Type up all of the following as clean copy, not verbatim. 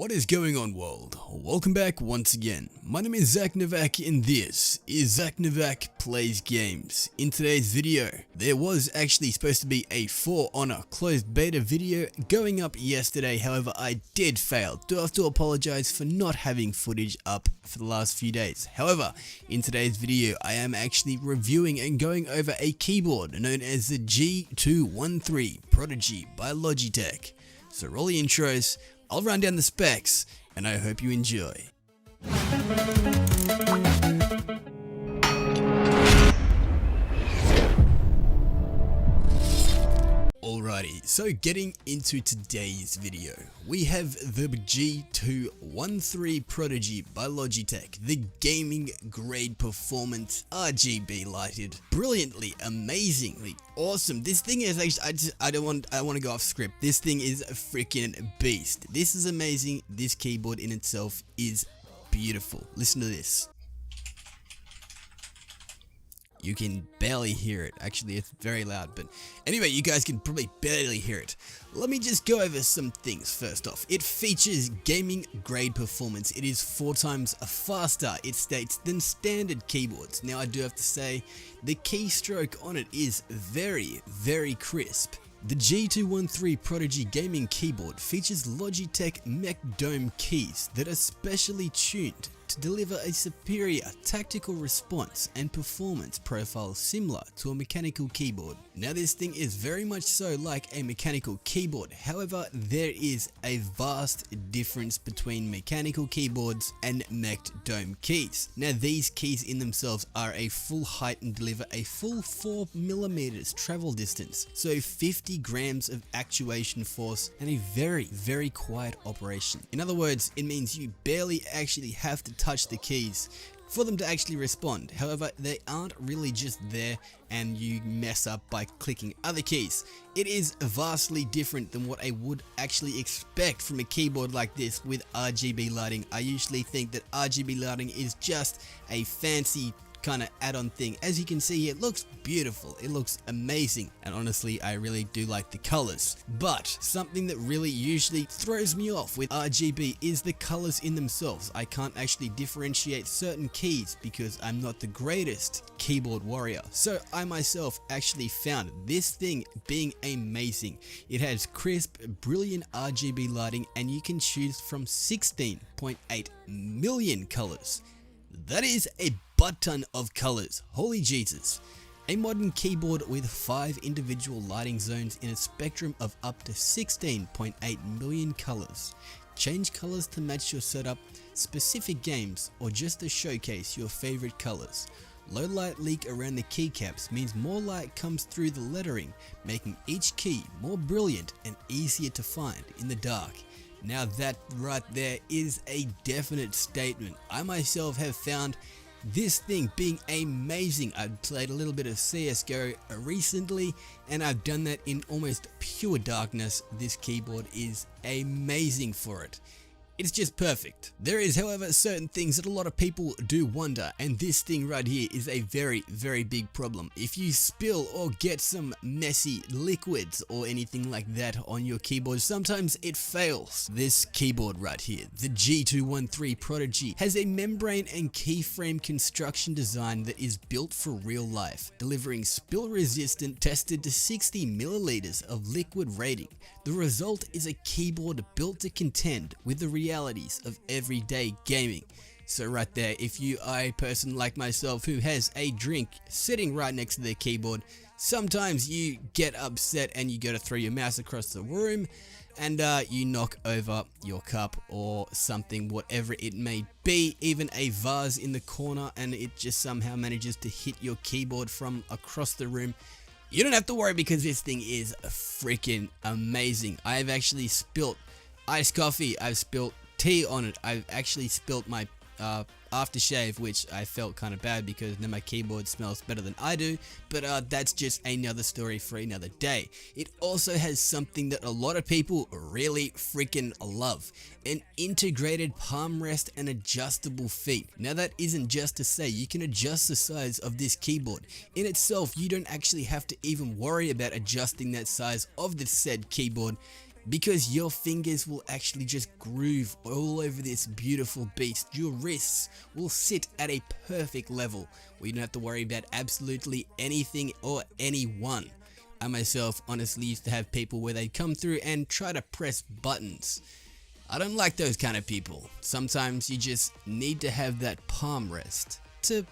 What is going on, world? Welcome back once again. My name is Zach Novak and this is Zach Novak Plays Games. In today's video, there was actually supposed to be a For Honor closed beta video going up yesterday, however I did fail. Do have to apologize for not having footage up for the last few days. However, in today's video I am actually reviewing and going over a keyboard known as the G213 PRODIGY by Logitech. So roll the intros, I'll run down the specs, and I hope you enjoy. Alrighty, so getting into today's video, we have the G213 PRODIGY by Logitech, the gaming grade performance RGB lighted, brilliantly, amazingly awesome. This thing is actually, I want to go off script. This thing is a freaking beast. This is amazing. This keyboard in itself is beautiful. Listen to this. You can barely hear it. Actually, it's very loud, but anyway, you guys can probably barely hear it. Let me just go over some things first off. It features gaming grade performance. It is 4 times faster, it states, than standard keyboards. Now, I do have to say, the keystroke on it is very, very crisp. The G213 PRODIGY gaming keyboard features Logitech mech dome keys that are specially tuned to deliver a superior tactical response and performance profile similar to a mechanical keyboard. Now, this thing is very much so like a mechanical keyboard, however there is a vast difference between mechanical keyboards and mech dome keys. Now, these keys in themselves are a full height and deliver a full 4mm travel distance, so 50 grams of actuation force and a very, very quiet operation. In other words, it means you barely actually have to touch the keys for them to actually respond. However, they aren't really just there and you mess up by clicking other keys. It is vastly different than what I would actually expect from a keyboard like this with RGB lighting. I usually think that RGB lighting is just a fancy kind of add-on thing. As you can see, it looks beautiful, it looks amazing, and honestly I really do like the colors. But something that really usually throws me off with RGB is the colors in themselves. I can't actually differentiate certain keys because I'm not the greatest keyboard warrior, so I myself actually found this thing being amazing. It has crisp, brilliant RGB lighting and you can choose from 16.8 million colors. That is a butt ton of colors, holy Jesus. A modern keyboard with 5 individual lighting zones in a spectrum of up to 16.8 million colors. Change colors to match your setup, specific games, or just to showcase your favorite colors. Low light leak around the keycaps means more light comes through the lettering, making each key more brilliant and easier to find in the dark. Now that right there is a definite statement. I myself have found this thing being amazing. I've played a little bit of CSGO recently and I've done that in almost pure darkness. This keyboard is amazing for it. It's just perfect. There is, however, certain things that a lot of people do wonder, and this thing right here is a very, very big problem. If you spill or get some messy liquids or anything like that on your keyboard, sometimes it fails. This keyboard right here, the G213 PRODIGY, has a membrane and keyframe construction design that is built for real life, delivering spill resistant, tested to 60 milliliters of liquid rating. The result is a keyboard built to contend with the realities of everyday gaming. So right there, if you are a person like myself who has a drink sitting right next to their keyboard, sometimes you get upset and you go to throw your mouse across the room and you knock over your cup or something, whatever it may be, even a vase in the corner, and it just somehow manages to hit your keyboard from across the room. You don't have to worry because this thing is freaking amazing. I've actually spilt iced coffee, I've spilt tea on it, I've actually spilt my aftershave, which I felt kind of bad because now my keyboard smells better than I do, but that's just another story for another day. It also has something that a lot of people really freaking love: an integrated palm rest and adjustable feet. Now that isn't just to say you can adjust the size of this keyboard. In itself, you don't actually have to even worry about adjusting that size of the said keyboard. because your fingers will actually just groove all over this beautiful beast. Your wrists will sit at a perfect level where you don't have to worry about absolutely anything or anyone. I myself honestly used to have people where they'd come through and try to press buttons. I don't like those kind of people. Sometimes you just need to have that palm rest to,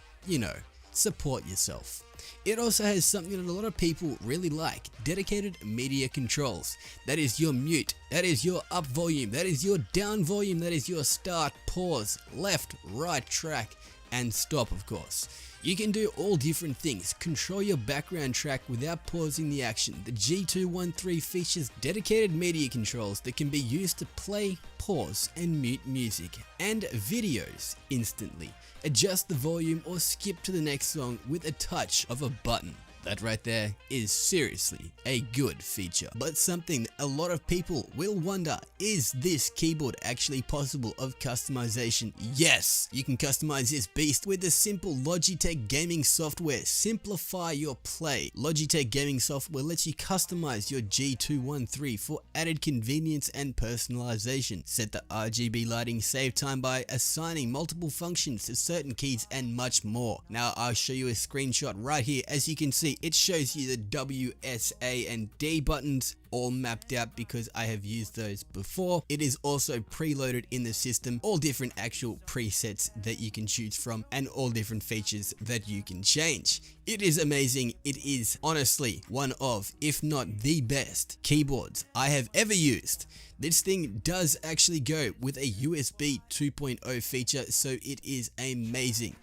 support yourself. It also has something that a lot of people really like: dedicated media controls. That is your mute, that is your up volume, that is your down volume, that is your start, pause, left, right track, and stop, of course. You can do all different things. Control your background track without pausing the action. The G213 features dedicated media controls that can be used to play, pause, and mute music and videos instantly. Adjust the volume or skip to the next song with a touch of a button. That right there is seriously a good feature. But something a lot of people will wonder, is this keyboard actually possible of customization? Yes, you can customize this beast with the simple Logitech gaming software. Simplify your play. Logitech gaming software lets you customize your G213 for added convenience and personalization. Set the RGB lighting, save time by assigning multiple functions to certain keys, and much more. Now I'll show you a screenshot right here. As you can see, it shows you the W, S, A, and D buttons all mapped out because I have used those before. It is also preloaded in the system, all different actual presets that you can choose from and all different features that you can change. It is amazing. It is honestly one of, if not the best keyboards I have ever used. This thing does actually go with a USB 2.0 feature, so it is amazing.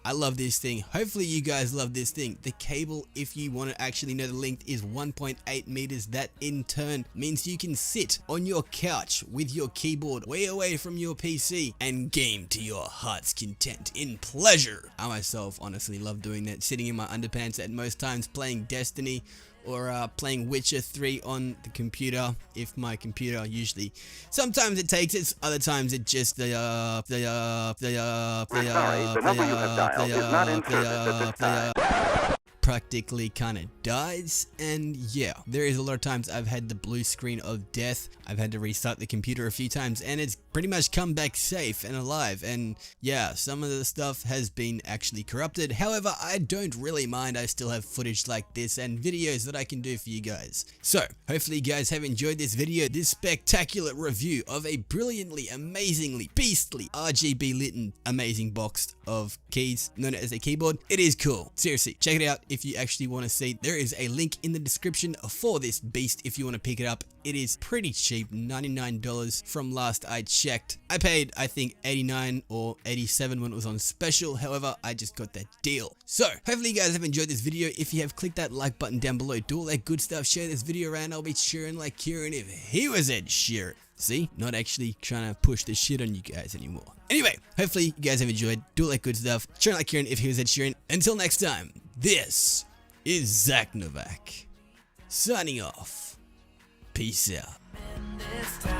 I love this thing. Hopefully you guys love this thing. The cable, if you want to actually know the length, is 1.8 meters. That in turn means you can sit on your couch with your keyboard way away from your PC and game to your heart's content in pleasure. I myself honestly love doing that, sitting in my underpants at most times playing Destiny or playing Witcher 3 on the computer, if my computer usually. Sometimes it takes it, other times it just practically kind of dies. And yeah, there is a lot of times I've had the blue screen of death. I've had to restart the computer a few times and it's pretty much come back safe and alive. And yeah, some of the stuff has been actually corrupted. However, I don't really mind. I still have footage like this and videos that I can do for you guys. So hopefully you guys have enjoyed this video, this spectacular review of a brilliantly, amazingly, beastly, RGB lit and amazing box of keys known as a keyboard. It is cool. Seriously, check it out if you actually want to see. There is a link in the description for this beast if you want to pick it up. It is pretty cheap, $99 from last I checked. I paid, I think, $89 or $87 when it was on special. However, I just got that deal. So hopefully you guys have enjoyed this video. If you have, click that like button down below, do all that good stuff, share this video around. I'll be cheering like Kieran if he was Ed Sheeran. See, not actually trying to push the shit on you guys anymore. Anyway, hopefully you guys have enjoyed. Do all that good stuff. Cheering like Kieran if he was Ed Sheeran. Until next time, this is Zach Novak signing off. Peace out.